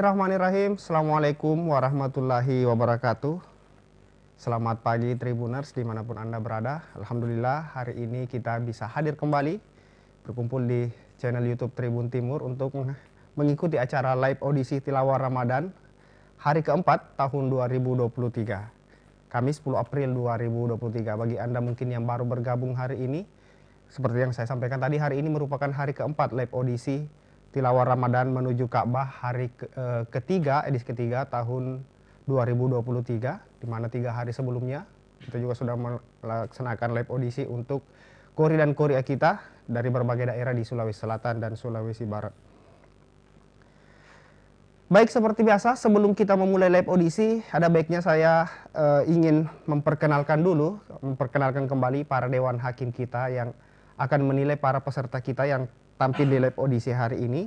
Bismillahirrahmanirrahim. Assalamualaikum warahmatullahi wabarakatuh. Selamat pagi Tribuners dimanapun Anda berada. Alhamdulillah hari ini kita bisa hadir kembali berkumpul di channel YouTube Tribun Timur untuk mengikuti acara live audisi tilawah Ramadan hari keempat tahun 2023. Kamis 10 April 2023. Bagi Anda mungkin yang baru bergabung hari ini, seperti yang saya sampaikan tadi, hari ini merupakan hari keempat live audisi tilawah Ramadan menuju Ka'bah hari ketiga, edisi ketiga tahun 2023, di mana 3 hari sebelumnya kita juga sudah melaksanakan live audisi untuk Qori dan Qoria kita dari berbagai daerah di Sulawesi Selatan dan Sulawesi Barat. Baik, seperti biasa sebelum kita memulai live audisi, ada baiknya saya ingin memperkenalkan kembali para Dewan Hakim kita yang akan menilai para peserta kita yang tampil di live audisi hari ini.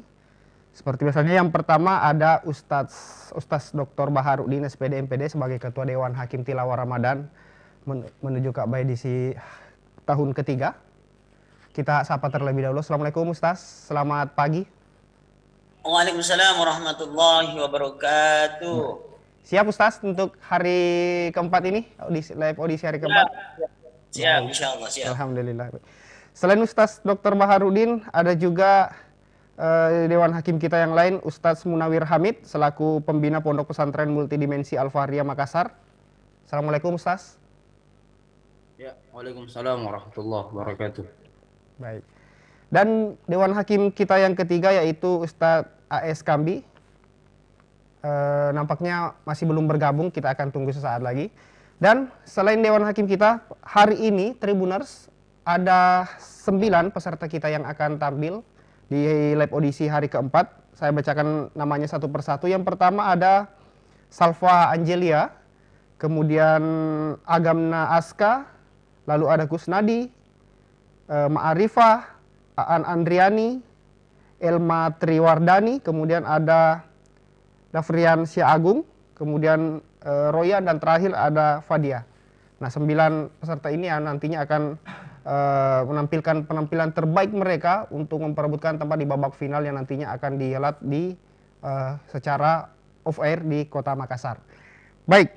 Seperti biasanya yang pertama ada Ustaz Dr. Baharudin SPD MPD sebagai Ketua Dewan Hakim Tilawah Ramadan menuju Ka'bah edisi tahun ketiga. Kita sapa terlebih dahulu. Assalamualaikum Ustaz, selamat pagi. Waalaikumsalam warahmatullahi wabarakatuh. Siap Ustaz untuk hari keempat ini, live audisi hari keempat? Siap, insyaallah siap. Alhamdulillah. Selain Ustaz Dr. Baharudin, ada juga Dewan Hakim kita yang lain, Ustaz Munawir Hamid selaku pembina Pondok Pesantren Multidimensi Al-Fahriah Makassar. Assalamualaikum Ustaz. Ya, waalaikumsalam warahmatullahi wabarakatuh. Baik. Dan Dewan Hakim kita yang ketiga yaitu Ustaz AS Kambi. Nampaknya masih belum bergabung, kita akan tunggu sesaat lagi. Dan selain Dewan Hakim kita, hari ini Tribuners ada 9 peserta kita yang akan tampil di live audisi hari keempat. Saya bacakan namanya satu persatu. Yang pertama ada Salva Angelia, kemudian Agamna Aska, lalu ada Kusnadi, Ma'arifah, Aan Andriani, Elma Triwardani, kemudian ada Dafrian Syagung, kemudian Roya, dan terakhir ada Fadia. Nah, 9 peserta ini yang nantinya akan menampilkan penampilan terbaik mereka untuk memperebutkan tempat di babak final yang nantinya akan dihelat di secara off air di Kota Makassar. Baik,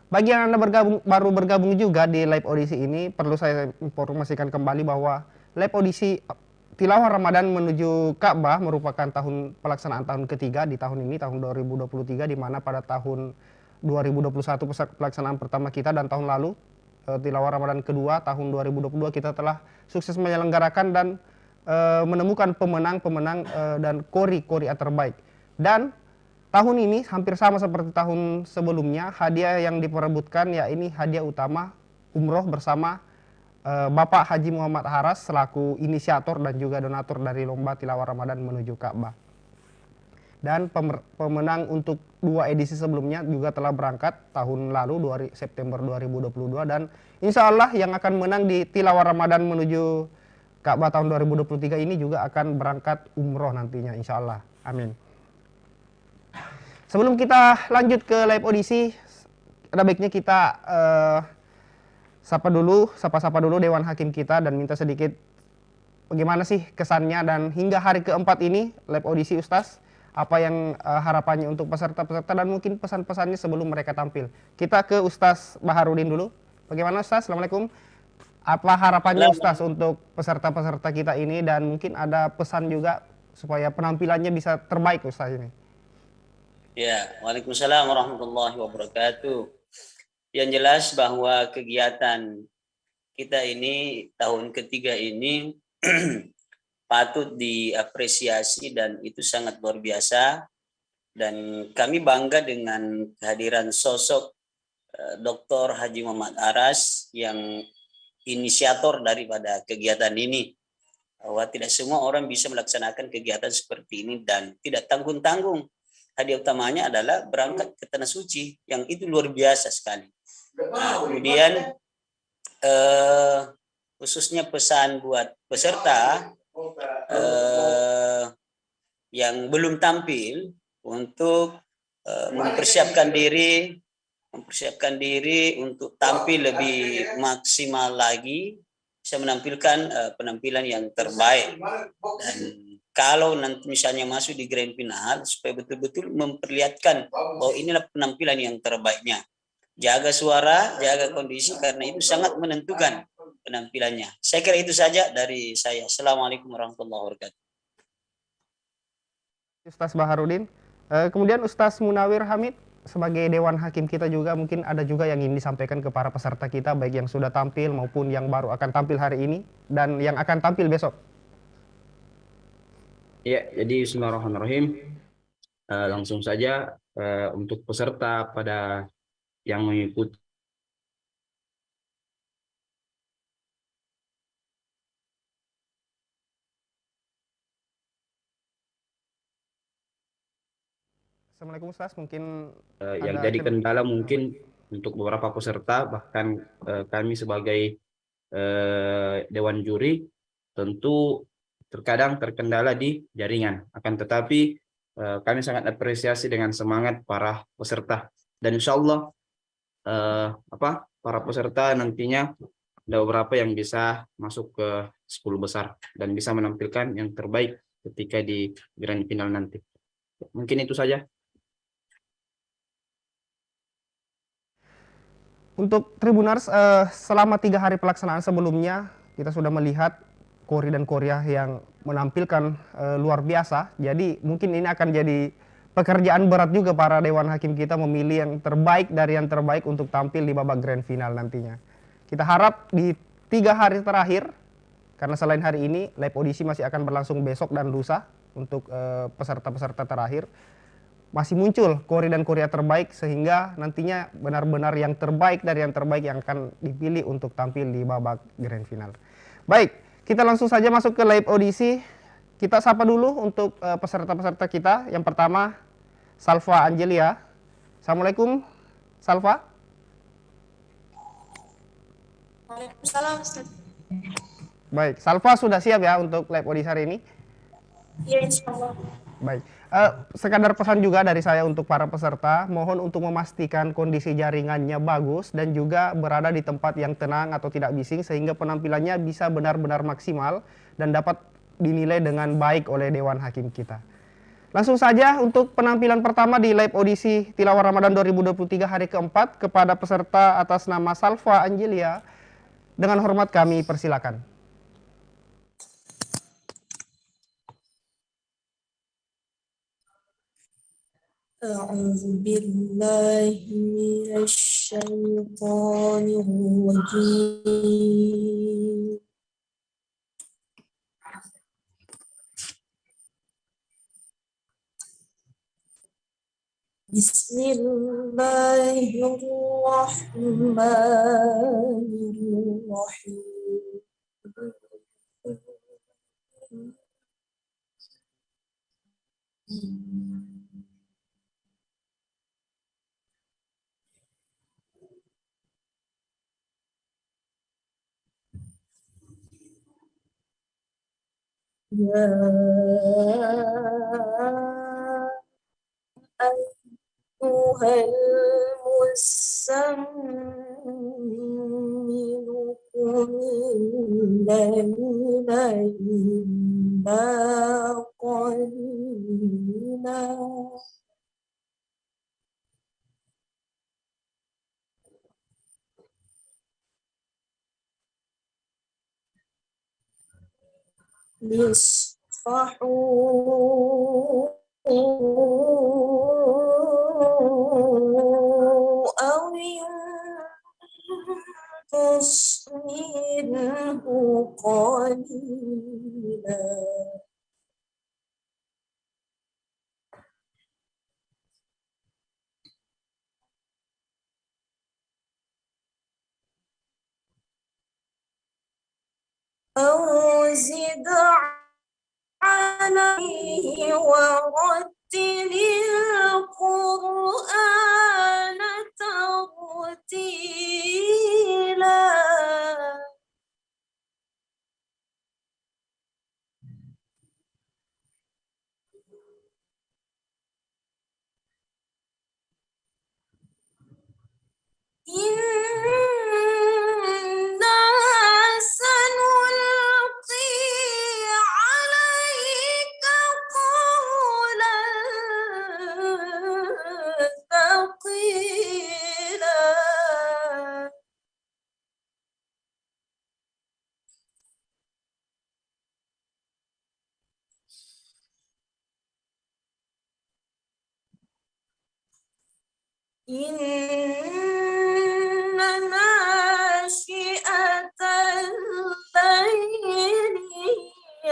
bagi yang Anda baru bergabung juga di live audisi ini, perlu saya informasikan kembali bahwa live audisi tilawah Ramadan menuju Ka'bah merupakan pelaksanaan tahun ketiga di tahun ini, tahun 2023, di mana pada tahun 2021 pelaksanaan pertama kita, dan tahun lalu tilawah Ramadan kedua tahun 2022 kita telah sukses menyelenggarakan dan menemukan pemenang dan Qori terbaik. Dan tahun ini hampir sama seperti tahun sebelumnya, hadiah yang diperebutkan ya ini hadiah utama umroh bersama Bapak Haji Muhammad Haras selaku inisiator dan juga donatur dari lomba tilawah Ramadan menuju Ka'bah. Dan pemenang untuk 2 edisi sebelumnya juga telah berangkat tahun lalu September 2022, dan insya Allah yang akan menang di tilawah Ramadan menuju Ka'bah tahun 2023 ini juga akan berangkat umroh nantinya insya Allah. Amin. Sebelum kita lanjut ke live audisi, ada baiknya kita sapa dulu Dewan Hakim kita dan minta sedikit bagaimana sih kesannya dan hingga hari keempat ini live audisi Ustaz. Apa yang harapannya untuk peserta-peserta dan mungkin pesan-pesannya sebelum mereka tampil. Kita ke Ustaz Baharudin dulu. Bagaimana Ustaz? Assalamualaikum. Apa harapannya Ustaz untuk peserta-peserta kita ini dan mungkin ada pesan juga supaya penampilannya bisa terbaik Ustaz ini. Ya, waalaikumsalam warahmatullahi wabarakatuh. Yang jelas bahwa kegiatan kita ini tahun ketiga ini patut diapresiasi dan itu sangat luar biasa, dan kami bangga dengan kehadiran sosok Dr. Haji Muhammad Haras yang inisiator daripada kegiatan ini, bahwa tidak semua orang bisa melaksanakan kegiatan seperti ini dan tidak tanggung-tanggung. Hadiah utamanya adalah berangkat ke Tanah Suci, yang itu luar biasa sekali. Nah, kemudian khususnya pesan buat peserta yang belum tampil untuk mempersiapkan diri untuk tampil lebih maksimal lagi, bisa menampilkan penampilan yang terbaik. Dan kalau nanti misalnya masuk di grand final, supaya betul-betul memperlihatkan bahwa inilah penampilan yang terbaiknya. Jaga suara, jaga kondisi, karena itu sangat menentukan penampilannya. Saya kira itu saja dari saya. Assalamualaikum warahmatullahi wabarakatuh. Ustaz Baharudin. Kemudian Ustaz Munawir Hamid sebagai Dewan Hakim kita juga mungkin ada juga yang ingin disampaikan ke para peserta kita, baik yang sudah tampil maupun yang baru akan tampil hari ini dan yang akan tampil besok. Ya, jadi bismillahirrahmanirrahim. Langsung saja untuk peserta pada yang mengikuti Assalamualaikum Ustaz, mungkin yang ada jadi kendala mungkin untuk beberapa peserta, bahkan kami sebagai Dewan Juri tentu terkadang terkendala di jaringan. Akan tetapi kami sangat apresiasi dengan semangat para peserta, dan insya Allah para peserta nantinya ada beberapa yang bisa masuk ke 10 besar dan bisa menampilkan yang terbaik ketika di grand final nanti. Mungkin itu saja. Untuk Tribuners, selama 3 hari pelaksanaan sebelumnya kita sudah melihat Kori dan Korea yang menampilkan luar biasa. Jadi mungkin ini akan jadi pekerjaan berat juga para Dewan Hakim kita memilih yang terbaik dari yang terbaik untuk tampil di babak grand final nantinya. Kita harap di 3 hari terakhir, karena selain hari ini live audisi masih akan berlangsung besok dan lusa untuk peserta-peserta terakhir, masih muncul Kori dan Korea terbaik, sehingga nantinya benar-benar yang terbaik dari yang terbaik yang akan dipilih untuk tampil di babak grand final. Baik, kita langsung saja masuk ke live audisi. Kita sapa dulu untuk peserta-peserta kita. Yang pertama, Salva Angelia. Assalamualaikum, Salva. Waalaikumsalam, Ustaz. Baik, Salva sudah siap ya untuk live audisi hari ini? Iya, insyaallah. Baik, sekadar pesan juga dari saya untuk para peserta, mohon untuk memastikan kondisi jaringannya bagus dan juga berada di tempat yang tenang atau tidak bising, sehingga penampilannya bisa benar-benar maksimal dan dapat dinilai dengan baik oleh Dewan Hakim kita. Langsung saja untuk penampilan pertama di live audisi Tilawah Ramadan 2023 hari keempat, kepada peserta atas nama Salva Angelia, dengan hormat kami persilakan. أعوذ بالله من الشيطان الرجيم. بسم الله الرحمن الرحيم. يا أيها المزمل قم الليل إلا قليلا نصفه أو انقص منه قليلا أو زد عليه ورتل القرآن ترتيلا إنا سنلقي عليك إن ناشئة الليل هي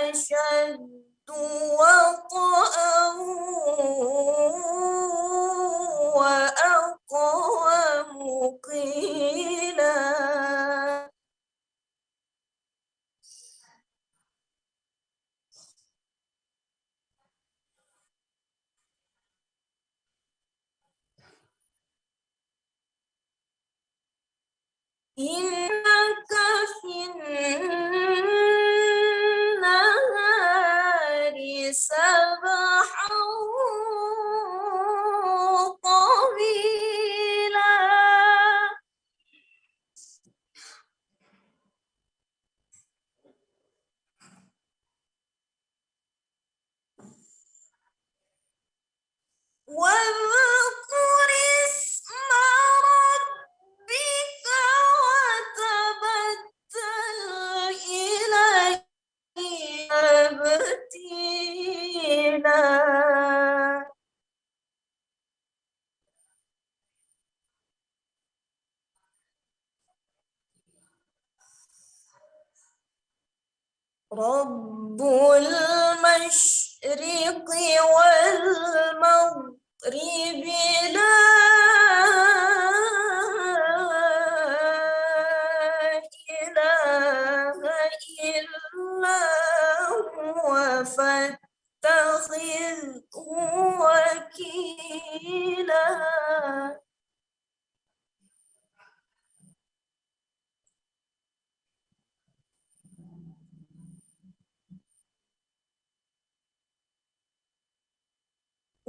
أشد وطئا وأقوم قيلا. إنك في النهار سبحا طويلا. واذكر اسم ربك وتبتل إليه تبتيلا. رب المشرق والمغرب لا إله إلا هو فاتخذه وكيلا.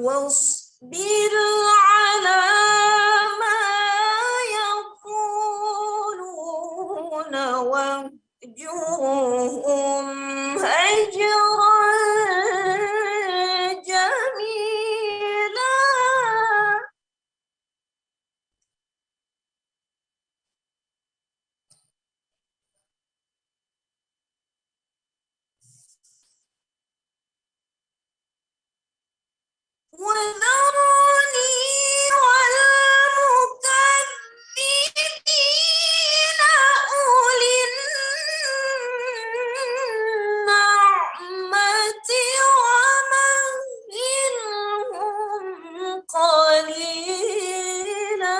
واصبر على ما يقولون واهجرهم هجرا جميلا. وذرني والمكذبين أولي النعمة ومهلهم قليلا.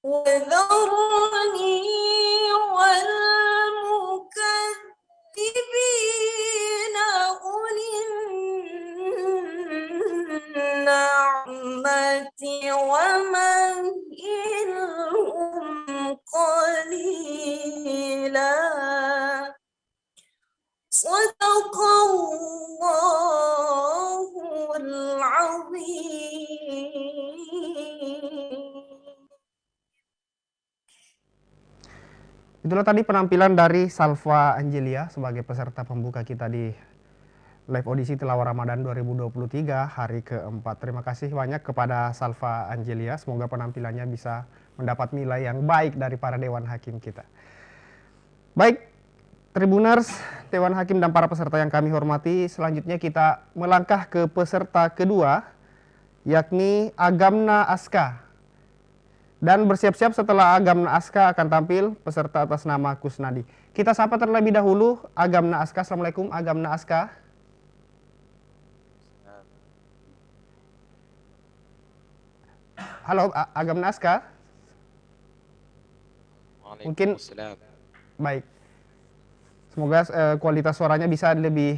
وذرني والمكذبين أولي النعمة ومهلهم قليلا. صدق الله العظيم. Itulah tadi penampilan dari Salva Angelia sebagai peserta pembuka kita di live audisi Tilawah Ramadan 2023 hari keempat. Terima kasih banyak kepada Salva Angelia. Semoga penampilannya bisa mendapat nilai yang baik dari para Dewan Hakim kita. Baik, Tribuners, Dewan Hakim dan para peserta yang kami hormati, selanjutnya kita melangkah ke peserta kedua, yakni Agamna Aska. Dan bersiap-siap setelah Agamna Aska akan tampil peserta atas nama Kusnadi. Kita sapa terlebih dahulu Agamna Aska. Assalamualaikum Agamna Aska. Halo Agamna Aska. Mungkin baik. Semoga kualitas suaranya bisa lebih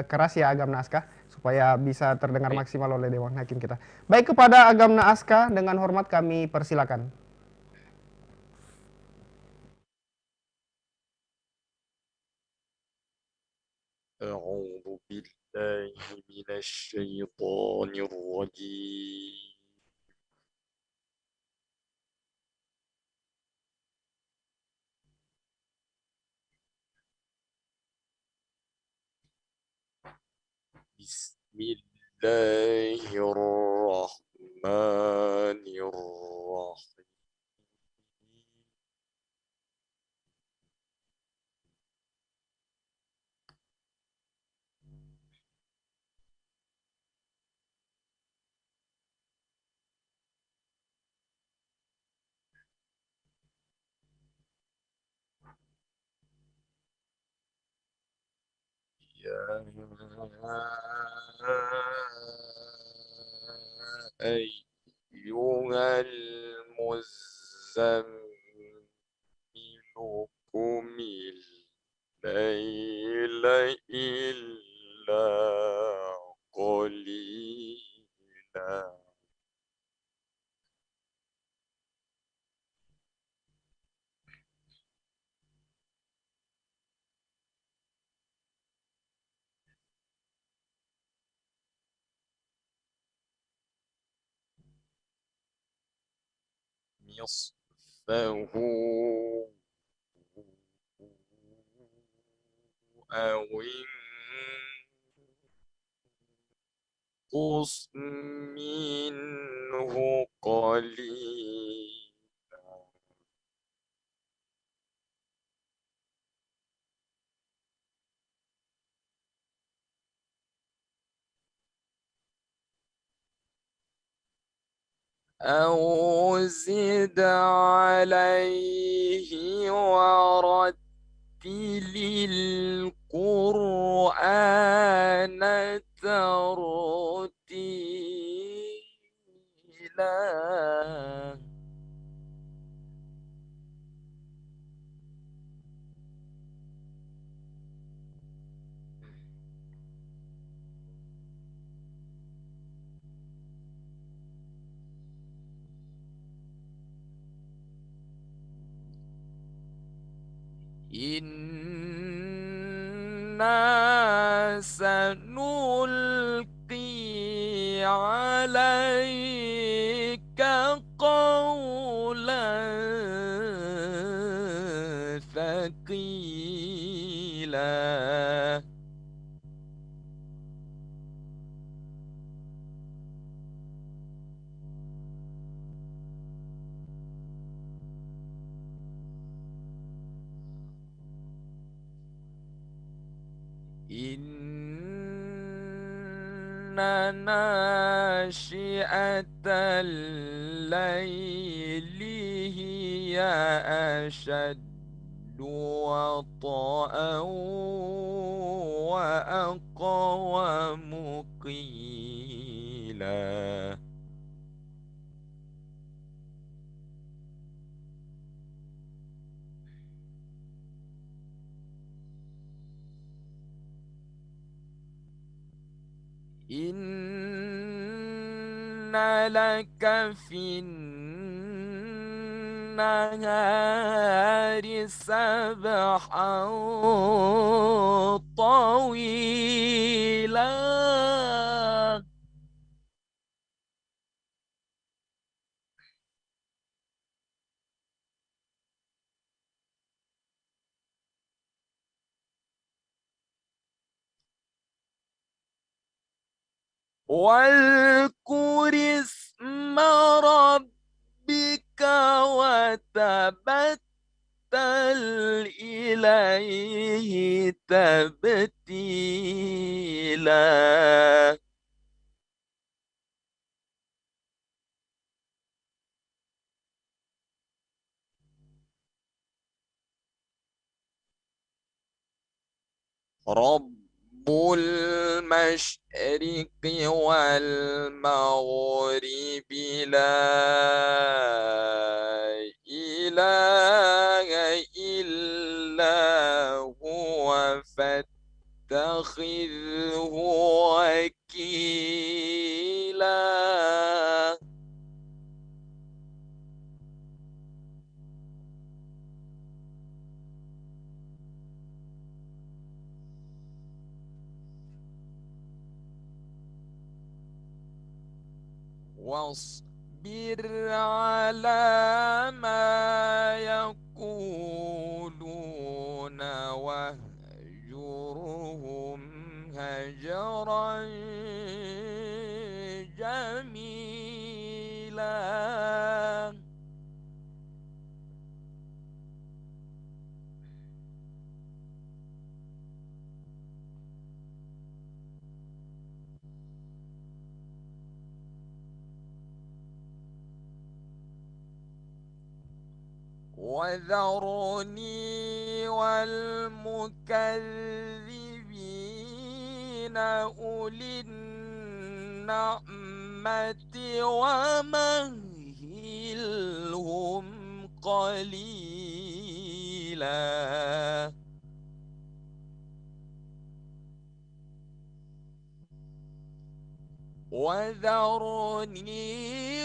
keras ya Agamna Aska, supaya bisa terdengar maksimal oleh Dewan Hakim kita. Baik, kepada Agamna Aska dengan hormat kami persilakan. أعوذ بالله من الشيطان الرجيم بسم الله الرحمن أيها المزمل قم الليل إلا قليلا نصفه أو انقص منه قليلا أو زد عليه ورتل القرآن ترتيلا إنا سنلقي عليك قولا ثقيلا إن ناشئة الليل هي أشد وطئا وأقوم قيلا إن لك في النهار سبحا طويلا واذكر اسم ربك وتبتل إليه تبتيلا رب المشرق والمغرب لا إله إلا هو فاتخذه وكيلا واصبر على ما يقولون واهجرهم هجرا جميلا وذرني والمكذبين أولي النعمة ومهلهم قليلا وذرني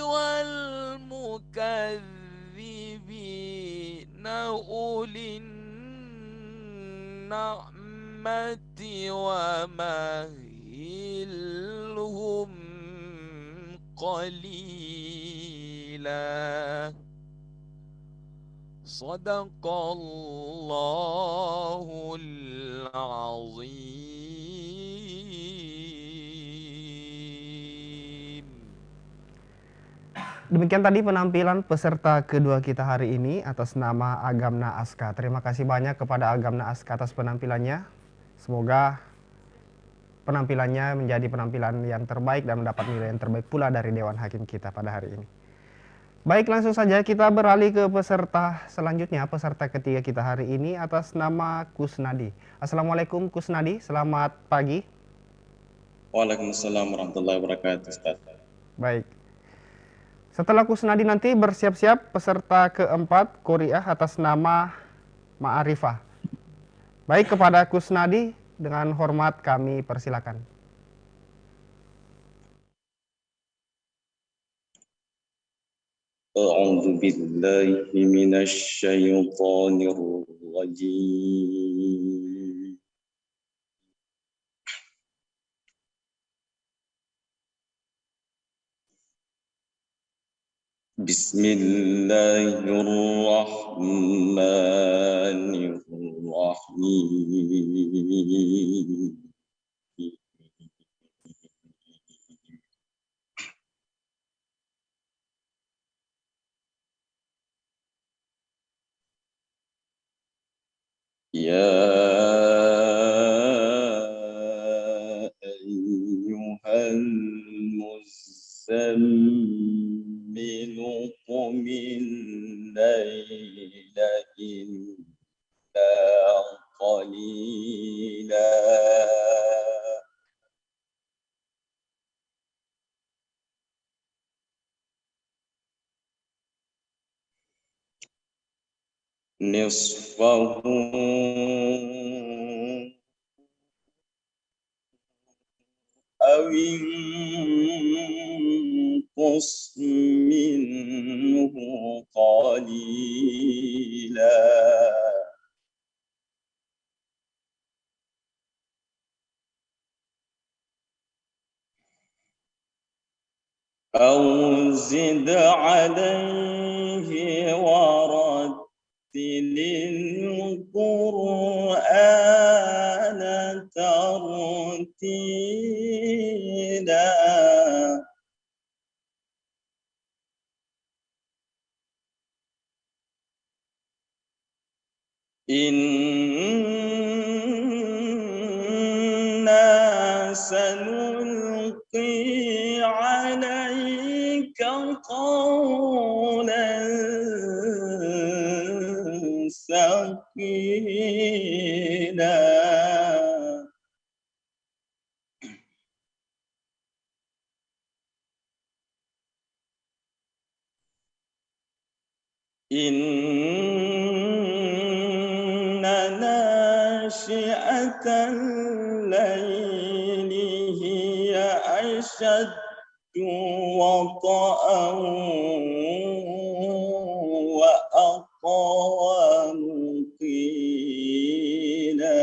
والمكذبين أولي النعمة ومهلهم قليلا صدق الله العظيم. Demikian tadi penampilan peserta kedua kita hari ini atas nama Agamna Aska. Terima kasih banyak kepada Agamna Aska atas penampilannya. Semoga penampilannya menjadi penampilan yang terbaik dan mendapat nilai yang terbaik pula dari Dewan Hakim kita pada hari ini. Baik, langsung saja kita beralih ke peserta selanjutnya, peserta ketiga kita hari ini atas nama Kusnadi. Assalamualaikum Kusnadi, selamat pagi. Waalaikumsalam warahmatullahi wabarakatuh, Ustaz. Baik. Setelah Kusnadi nanti bersiap-siap peserta keempat Qori'ah atas nama Ma'arifah. Baik, kepada Kusnadi dengan hormat kami persilakan. A'udzu billahi minasy syaithanir rajim. Bismillahirrahmanirrahim. Ya ayyuhal muzammilu qumil layla illa qalila nisfahu أو انقص منه قليلا أو زد عليه ورتل القرآن ترتيلا إنا سنلقي عليك قولا ثقيلا إن ناشئة الليل هي أشد وطئا وأقوم قيلا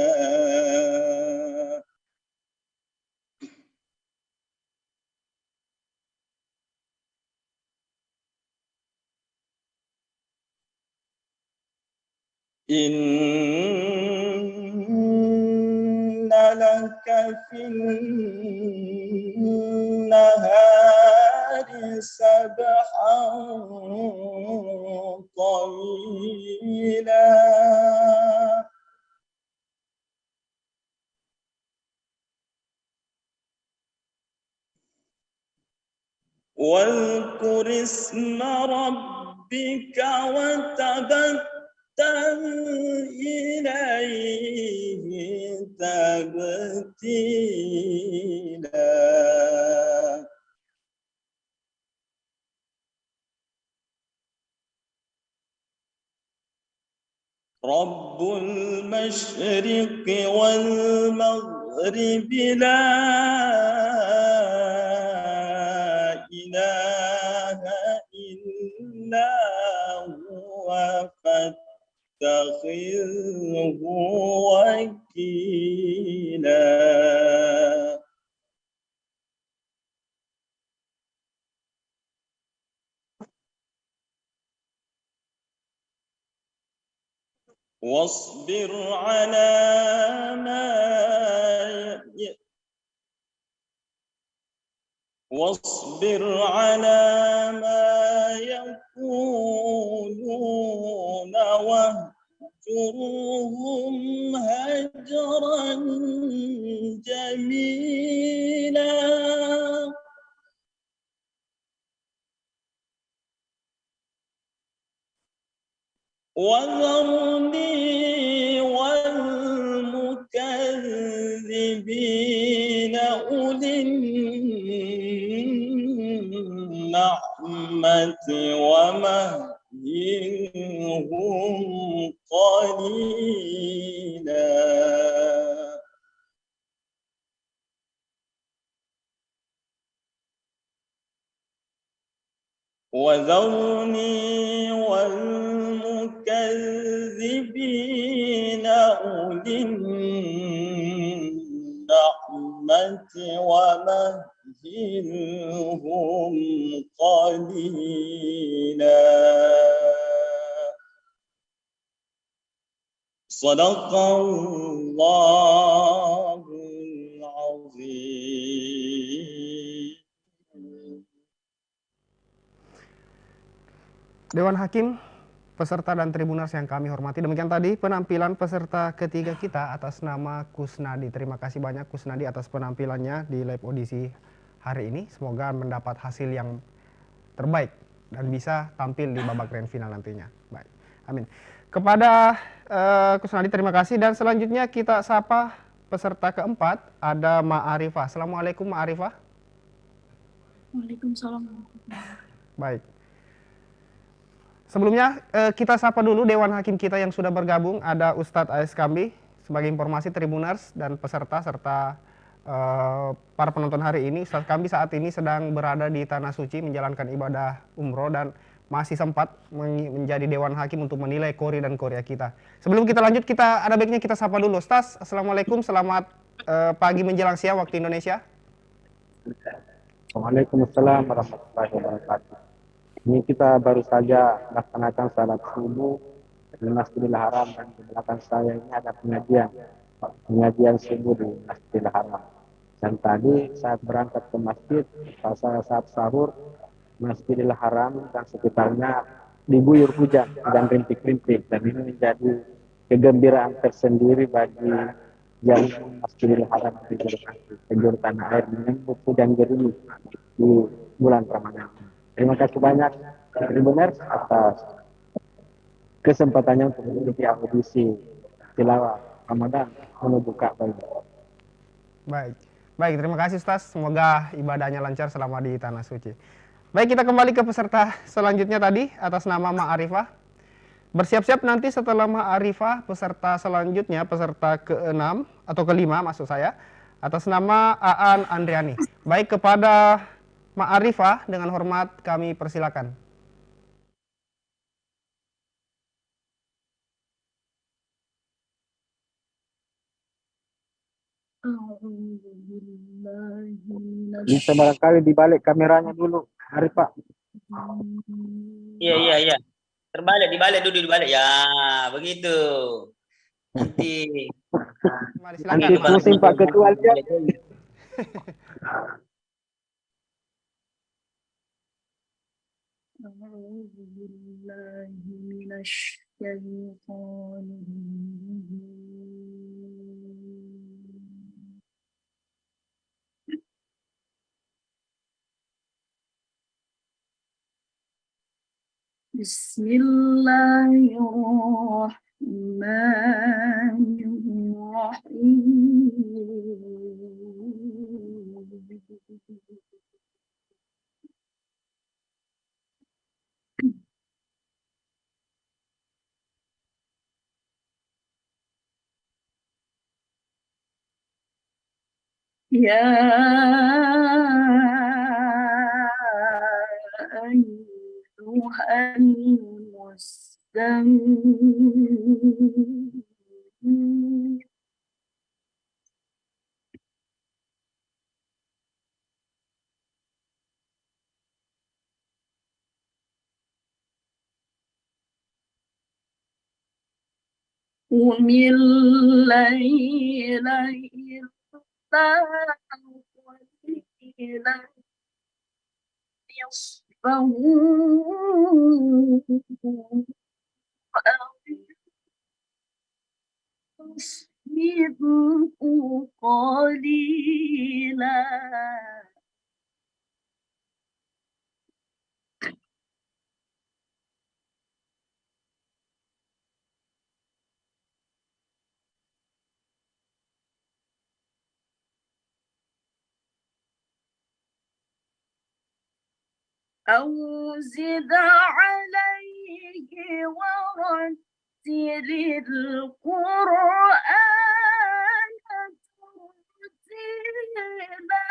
إن لك في النهار سبحا طويلا واذكر اسم ربك وتبتل إليه تبتيلا رب المشرق والمغرب لا إله إلا هو فاتخذه وكيلا واصبر على ما واصبر على ما يقولون واهجرهم هجرا جميلا وذرني والمكذبين أولي النعمة ومهلهم قليلا وذرني والمكذبين أولي النعمة ومهلهم قليلا صدق الله العظيم. Dewan Hakim, peserta dan tribuners yang kami hormati, demikian tadi penampilan peserta ketiga kita atas nama Kusnadi. Terima kasih banyak Kusnadi atas penampilannya di live audisi hari ini. Semoga mendapat hasil yang terbaik dan bisa tampil di babak grand final nantinya. Baik, amin. Kepada Kusnadi terima kasih, dan selanjutnya kita sapa peserta keempat, ada Ma Arifah. Assalamualaikum Ma Arifah. Waalaikumsalam. Baik. Sebelumnya kita sapa dulu Dewan Hakim kita yang sudah bergabung. Ada Ustadz A.S. Kambi sebagai informasi tribuners dan peserta serta para penonton hari ini. Ustadz Kambi saat ini sedang berada di Tanah Suci menjalankan ibadah umroh dan masih sempat menjadi Dewan Hakim untuk menilai Kori dan Korea kita. Sebelum kita lanjut, ada baiknya kita sapa dulu. Ustadz, Assalamualaikum, selamat pagi menjelang siang waktu Indonesia. Waalaikumsalam warahmatullahi wabarakatuh. Ini kita baru saja melaksanakan salat subuh di Masjidil Haram, dan di belakang saya ini ada pengajian subuh di Masjidil Haram. Dan tadi saat berangkat ke masjid, saat sahur, Masjidil Haram dan sekitarnya diguyur hujan dan rintik-rintik, dan ini menjadi kegembiraan tersendiri bagi yang Masjidil Haram di penjuru tanah air menyambut hujan gerimis di bulan Ramadan. Terima kasih banyak tribuners atas kesempatannya untuk mengikuti audisi tilawah Ramadan menuju Ka'bah. Baik, terima kasih Ustaz. Semoga ibadahnya lancar selama di Tanah Suci. Baik, kita kembali ke peserta selanjutnya tadi atas nama Ma Arifah. Bersiap-siap nanti setelah Ma Arifah, peserta selanjutnya, peserta ke-6 atau ke-5 maksud saya, atas nama Aan Andriani. Baik, kepada Ma Arifah dengan hormat kami persilakan. Bisa barangkali dibalik kameranya dulu, Arifah. Iya. Dibalik dulu. Ya, begitu. Nanti pusing Pak Ketua lihat. Bismillahirrahmanirrahim. Ya ayyuhal muzammil qumil layla illa qalilan nisfahu aw zidhu qalila. أو زد عليه ورتل القرآن ترتيلا.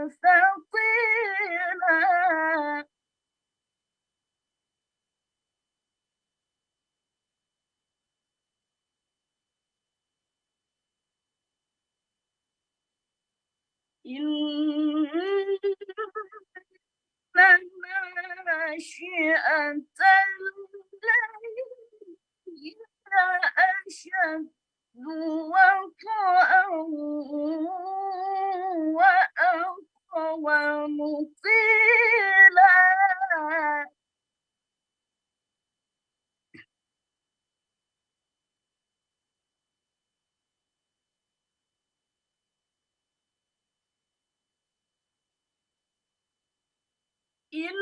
ثقيلا. إن ناشئة الليل أشد وطئا وأقوم قيلا. إن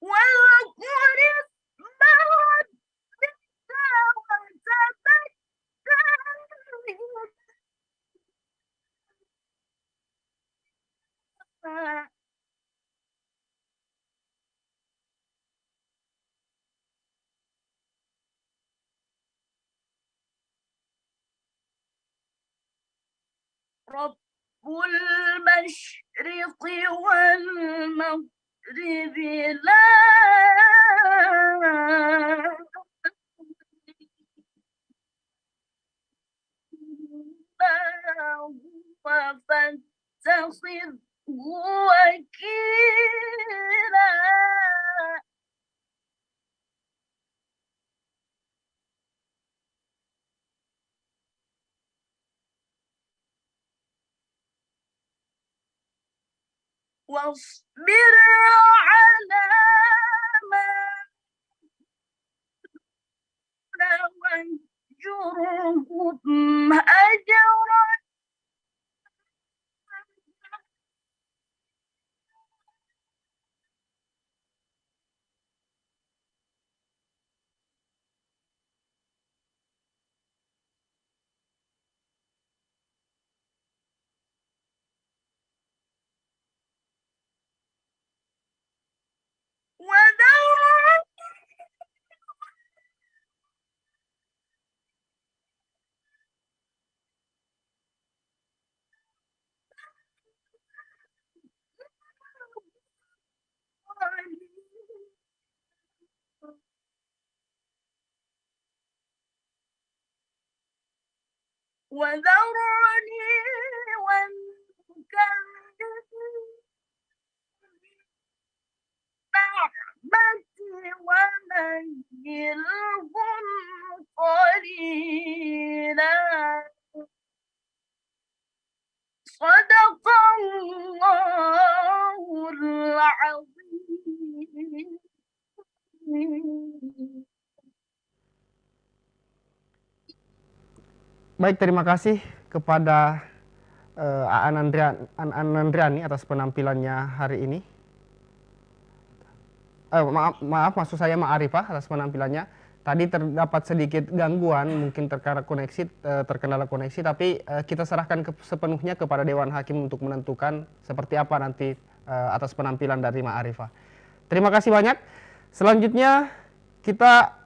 واذكر اسم ربك وتبتل رب المشرق والمغرب لا إله هو فاتخذه وكيلا. واصبر على ما واهجرهم هجرا وذرهم وذرني والمكذبين نعمتي ومهلهم قليلا صدق الله العظيم. Baik, terima kasih kepada Aan Andriani atas penampilannya hari ini. Maaf, maksud saya Ma'arifah atas penampilannya. Tadi terdapat sedikit gangguan, mungkin terkendala koneksi, tapi kita serahkan sepenuhnya kepada Dewan Hakim untuk menentukan seperti apa nanti atas penampilan dari Ma'arifah. Terima kasih banyak. Selanjutnya kita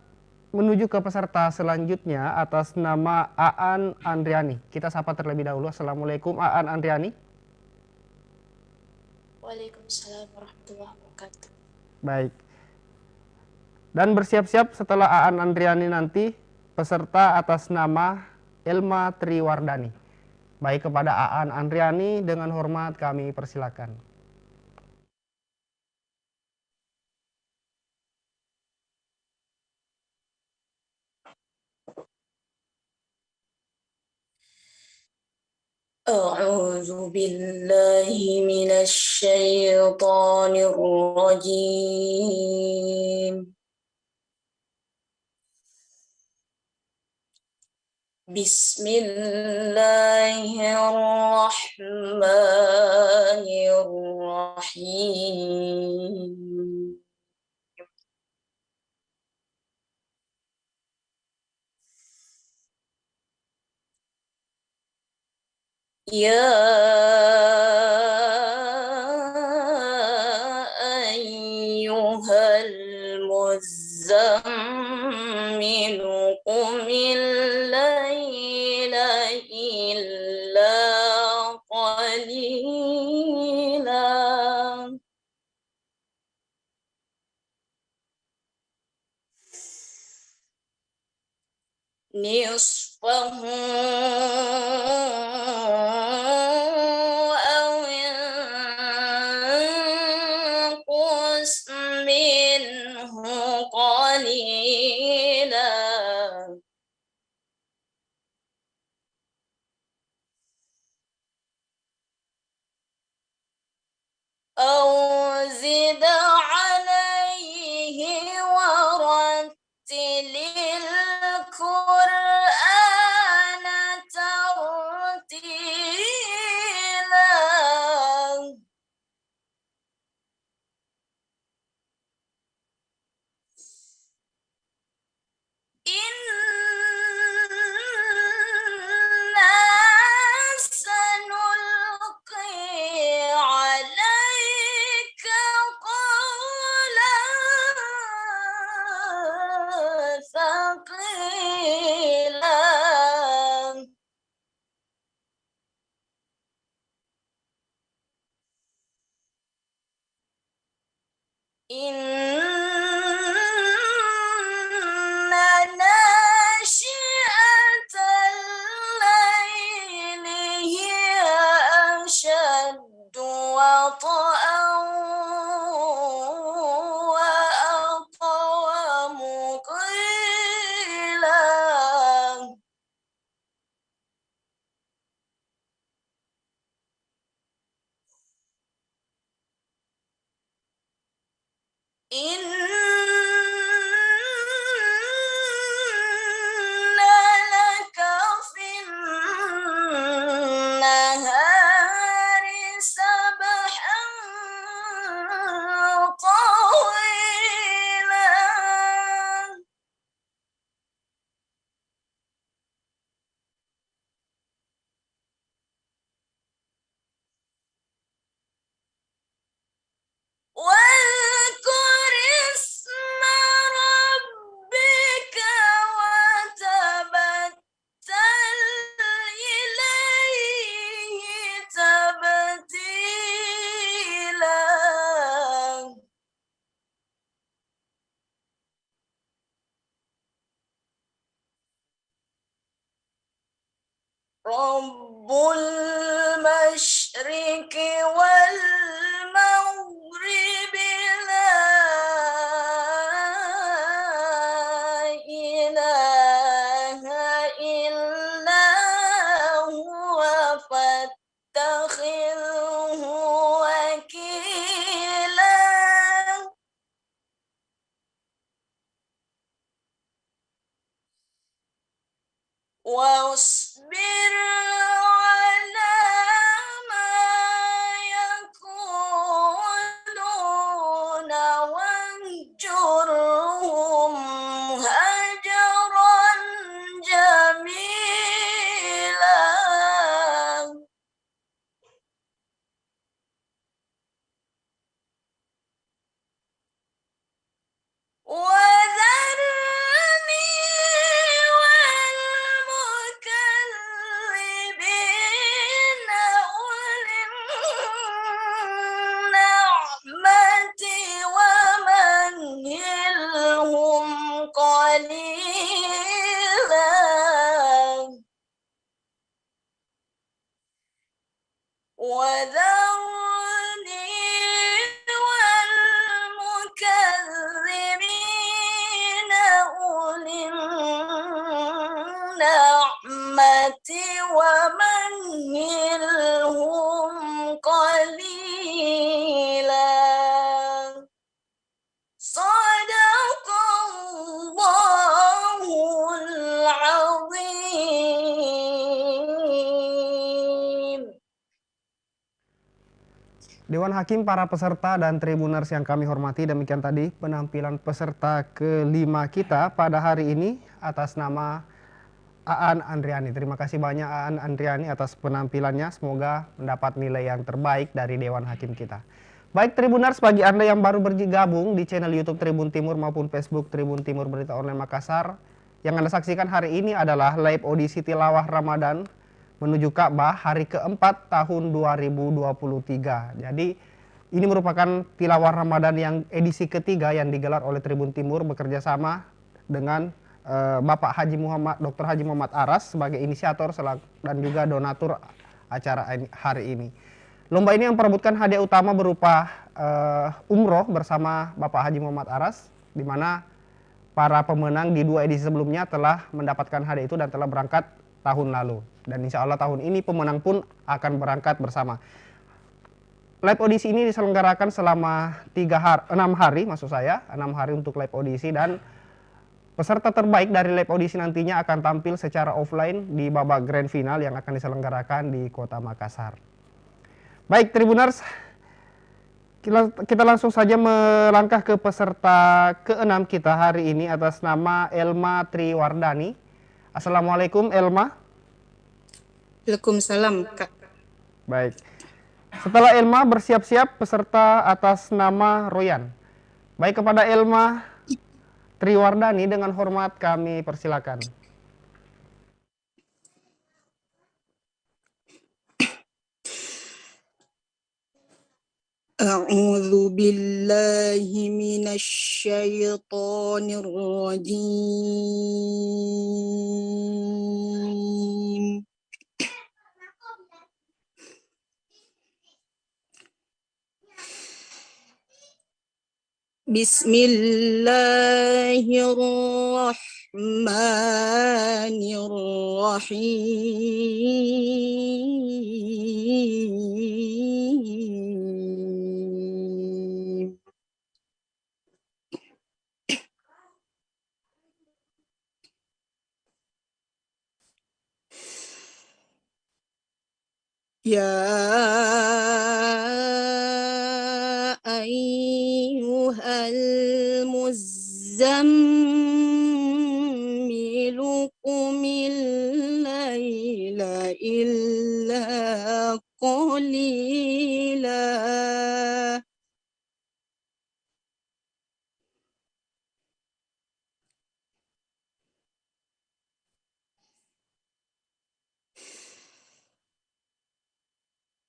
menuju ke peserta selanjutnya atas nama Aan Andriani. Kita sapa terlebih dahulu. Assalamualaikum Aan Andriani. Waalaikumsalam warahmatullahi wabarakatuh. Baik. Dan bersiap-siap setelah Aan Andriani nanti peserta atas nama Elma Triwardani. Baik, kepada Aan Andriani dengan hormat kami persilakan. أعوذ بالله من الشيطان الرجيم. بسم الله الرحمن الرحيم. يا أيها المزمل قم الليل إلا قليلا نصفه أو انقص منه قليلا أو زد عليه ورتل القرآن ترتيلا إنا سنلقي عليك قولا ثقيلا إن ناشئة الليل هي أشد وطئا وأقوم قيلا إن لك في النهار سبحا طويلا واذكر Rabbul masyriqi wal maghribi la ilaha illa huwa fattakhidhu wakila. واصبر على ما يقولون واهجرهم هجرا جميلا. وذرني والمكذبين أولي النعمة ومهلهم قليلا. وذرني والمكذبين أولي النعمة ومهلهم قليلا. صدق الله العظيم. Dewan Hakim, para peserta dan tribuners yang kami hormati, demikian tadi penampilan peserta kelima kita pada hari ini atas nama Aan Andriani. Terima kasih banyak Aan Andriani atas penampilannya, semoga mendapat nilai yang terbaik dari Dewan Hakim kita. Baik tribuners, bagi Anda yang baru bergabung di channel YouTube Tribun Timur maupun Facebook Tribun Timur Berita Online Makassar, yang Anda saksikan hari ini adalah live audisi tilawah Ramadan menuju Ka'bah hari keempat tahun 2023. Jadi ini merupakan tilawah Ramadan yang edisi ketiga yang digelar oleh Tribun Timur bekerja sama dengan Bapak Dr. Haji Muhammad Aras sebagai inisiator dan juga donatur acara hari ini. Lomba ini yang memperebutkan hadiah utama berupa umroh bersama Bapak Haji Muhammad Aras, di mana para pemenang di dua edisi sebelumnya telah mendapatkan hadiah itu dan telah berangkat tahun lalu. Dan insya Allah tahun ini pemenang pun akan berangkat bersama. Live audisi ini diselenggarakan selama 6 hari untuk live audisi, dan peserta terbaik dari live audisi nantinya akan tampil secara offline di babak grand final yang akan diselenggarakan di Kota Makassar. Baik Tribuners, kita langsung saja melangkah ke peserta ke-6 kita hari ini atas nama Elma Triwardani. Assalamualaikum Elma. Waalaikumsalam Kak. Baik. Setelah Elma bersiap-siap, peserta atas nama Royan. Baik, kepada Elma Triwardani dengan hormat kami persilakan. A'udzu billahi minasy syaithanir rajim. Bismillahirrahmanirrahim. Ya ayyuhal muzammilu qumil laila illa qalila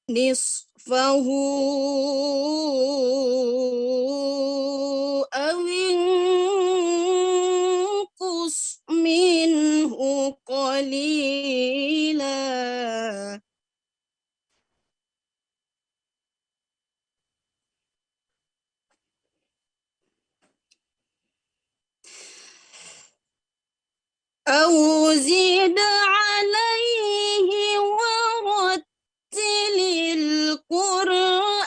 nisfahu aw inqus minhu qalila أو زد عليه ورتل القرآن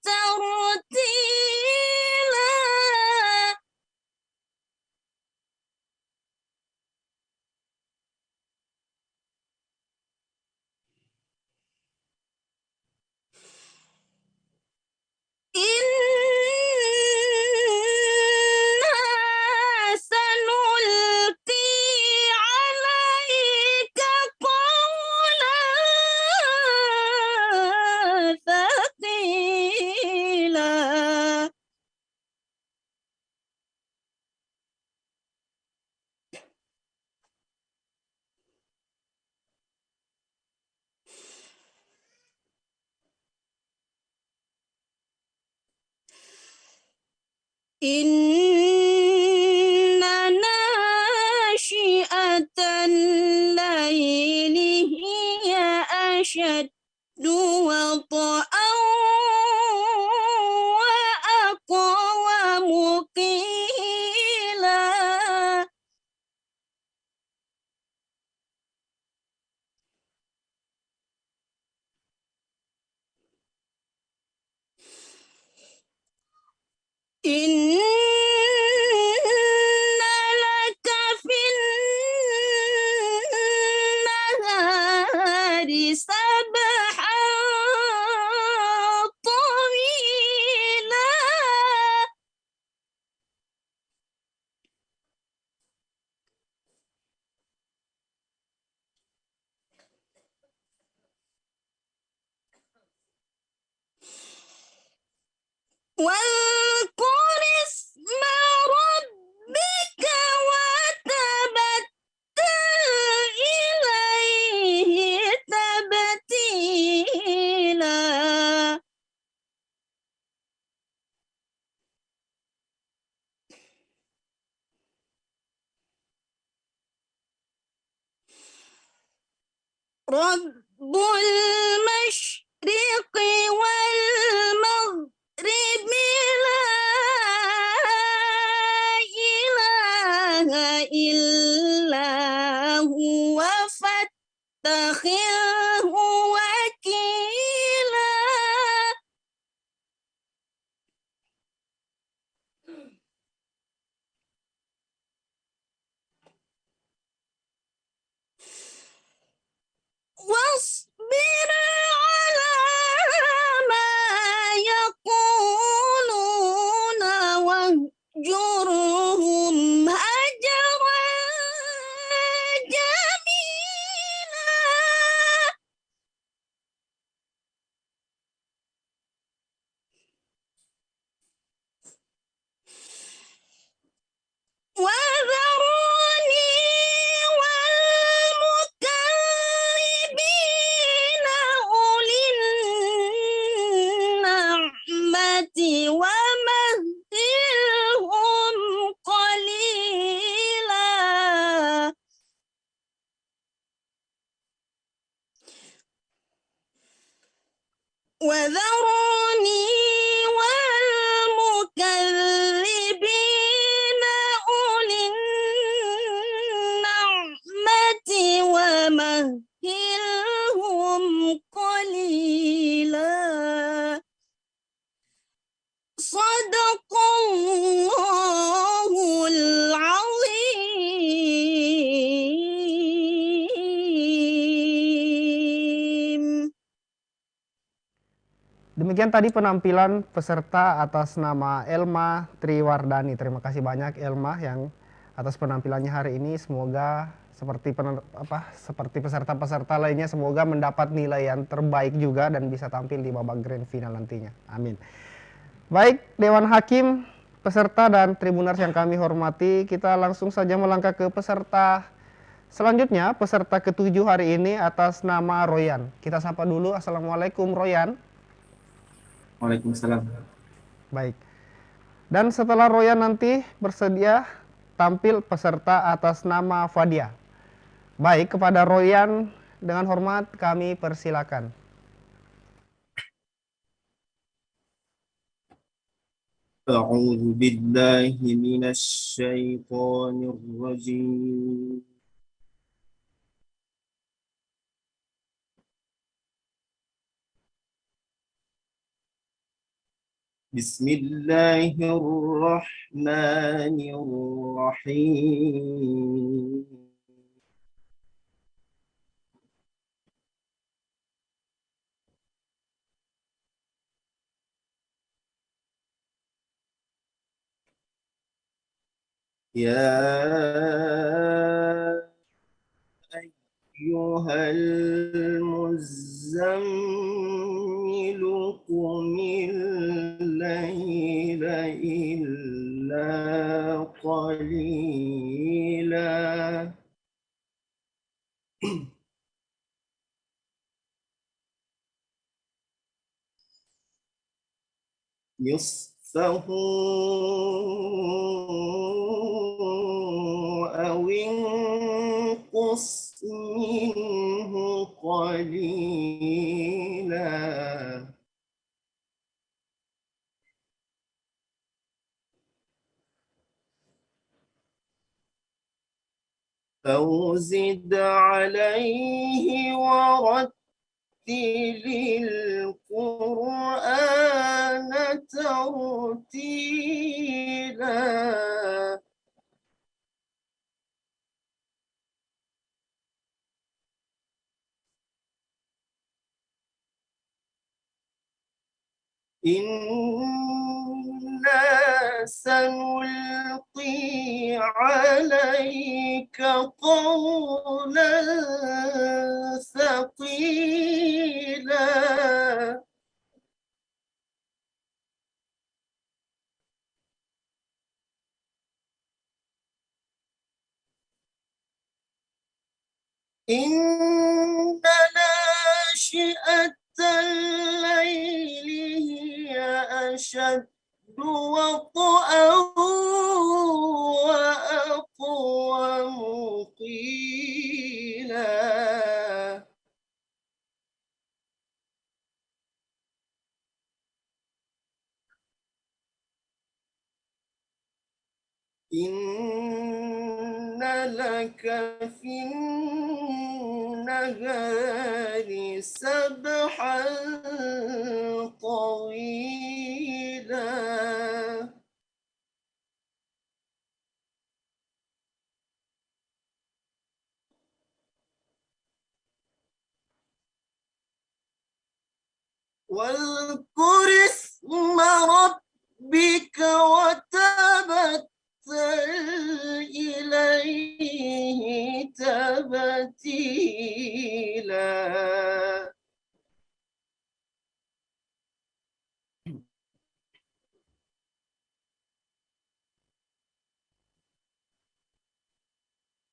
ترتيلا. إنا سنلقي عليك قولا ثقيلا. إن ناشئة الليل هي أشد وطئا وأقوم قيلا. إن لك في النهار سبحا طويلا. واذكر اسم ربك وتبتل إليه تبتيلا. رب المشرق والمغرب لا إله إلا هو فاتخذه وكيلا. واصبر على ما يقولون واهجرهم هجرا جميلا. وذروني والمكذبين أولي النعمة ومهلهم قليلا. وذروني والمكذبين أولي النعمة ومهلهم قليلا. صدق الله العظيم. Demikian tadi penampilan peserta atas nama Elma Triwardani. Terima kasih banyak Elma yang atas penampilannya hari ini. Semoga seperti peserta-peserta lainnya semoga mendapat nilai yang terbaik juga dan bisa tampil di babak grand final nantinya. Amin. Baik, Dewan Hakim, peserta dan Tribuners yang kami hormati, kita langsung saja melangkah ke peserta selanjutnya, peserta ketujuh hari ini atas nama Royan. Kita sapa dulu. Assalamualaikum Royan. Waalaikumsalam. Baik. Dan setelah Royan nanti bersedia tampil peserta atas nama Fadia. Baik, kepada Royan dengan hormat kami persilakan. أعوذ بالله من الشيطان الرجيم بسم الله الرحمن الرحيم يا أيها المزمل قم الليل إلا قليلا نصفه أو انقص منه قليلا أو زد عليه ورتل القرآن ترتيلا إنا سنلقي عليك قولا ثقيلا إن ناشئة الليل هي أشد وطئا وأقوم قيلا إن لك في النهار سبحا طويلا واذكر اسم ربك وتبتل إليه تبتيلا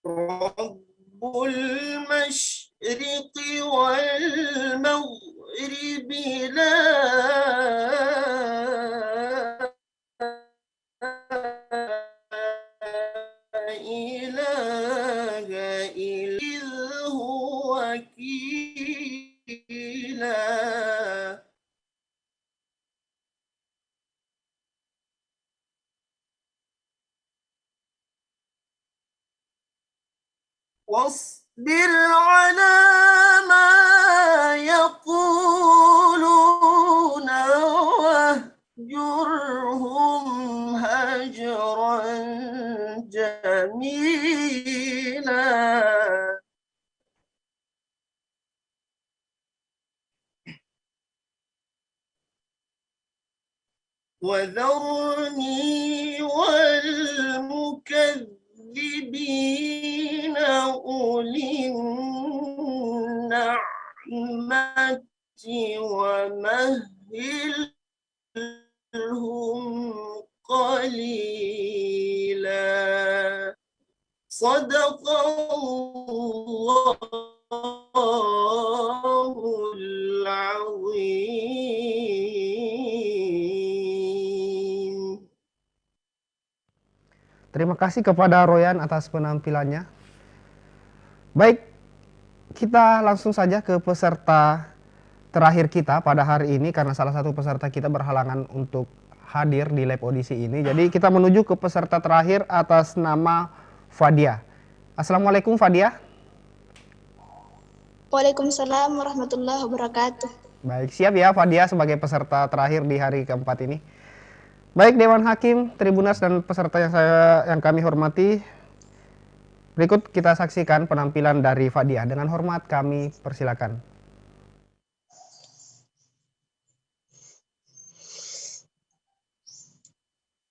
رب المشرق والمغرب لا إله إلا هو وكيلا واصبر على ما يقولون واهجرهم هجرا جميلا وذرني والمكذبين أولي النعمة ومهلهم قليلا صدق الله العظيم. Terima kasih kepada Royan atas penampilannya. Baik, kita langsung saja ke peserta terakhir kita pada hari ini karena salah satu peserta kita berhalangan untuk hadir di live audisi ini. Jadi kita menuju ke peserta terakhir atas nama Fadia. Assalamualaikum Fadia. Waalaikumsalam warahmatullahi wabarakatuh. Baik, siap ya Fadia sebagai peserta terakhir di hari keempat ini. Baik Dewan Hakim, Tribuners dan peserta yang kami hormati, berikut kita saksikan penampilan dari Fadia. Dengan hormat kami persilakan.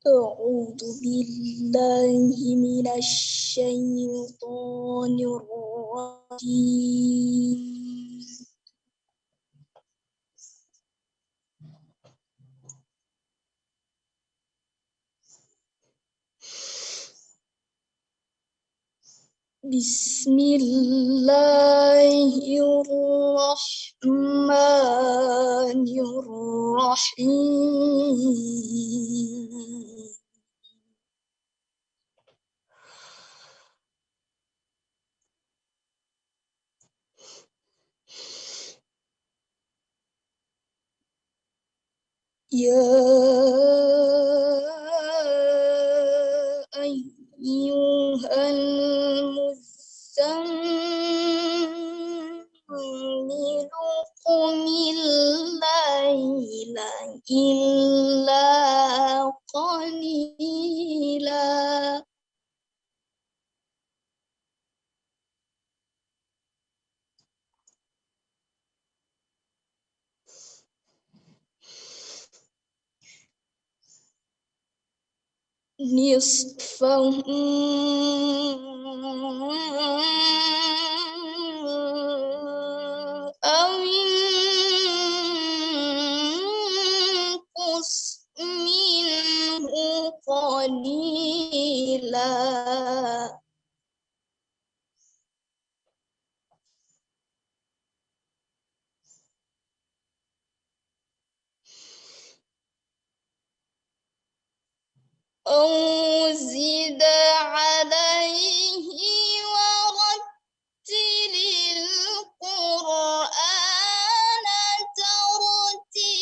A'udzu billahi minasy syaithanir rajim. Bismillahirrahmanirrahim. Ya ayyuhal muzammilu qumil laila illa qalila. نصفه أو انقص منه قليلا. أو زد عليه ورتل القرآن ترتيلا.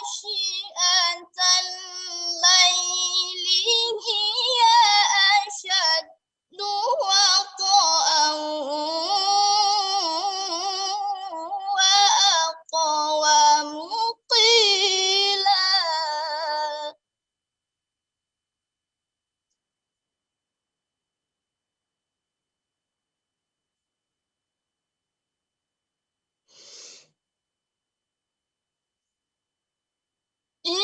ناشئة الليل هي أشد وطئا وأقوم قيلا. إن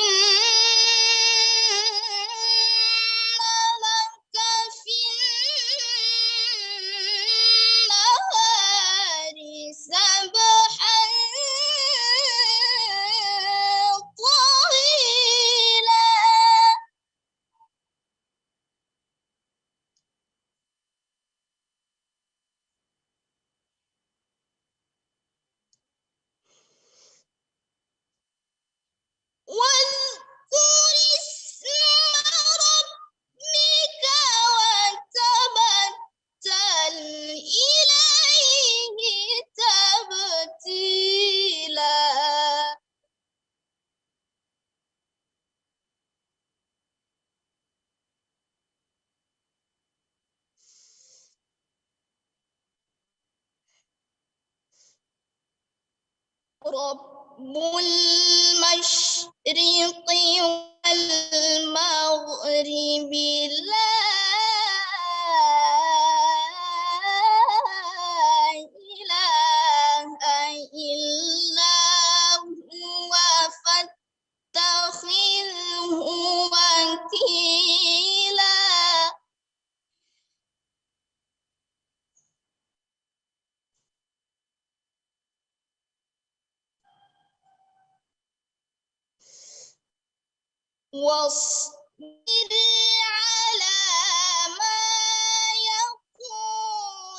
لك في النهار سبحا طويلا. واذكر اسم ربك وتبتل إليه تبتيلا. رب المشرق والمغرب لا إله إلا هو واصبر على ما يقولون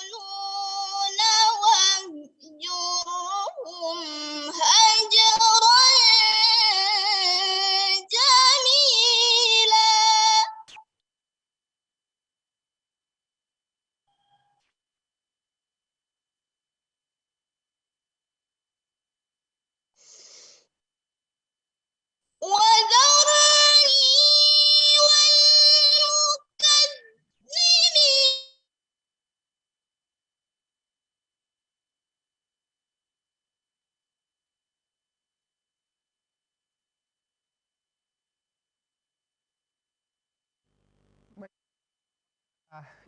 واهجرهم هجرا جميلا. وذرني والمكذبين.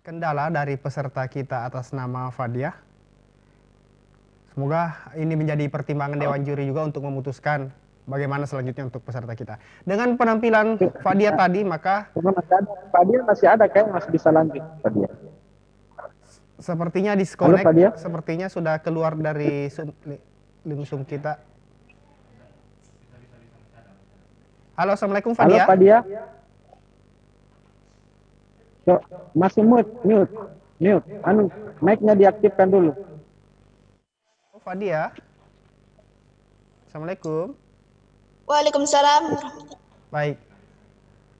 Kendala dari peserta kita atas nama Fadia. Semoga ini menjadi pertimbangan Dewan Juri juga untuk memutuskan bagaimana selanjutnya untuk peserta kita. Dengan penampilan Fadia tadi, maka Fadia masih ada, kayak masih bisa lanjut Fadia. sepertinya disconnect, Halo, Fadia? sepertinya sudah keluar dari Zoom kita. Halo, Assalamualaikum Fadia. Halo Fadia. Yo, masih mute. Anu, mic-nya diaktifkan dulu. Oh, Fadia. Assalamualaikum. Waalaikumsalam. Baik.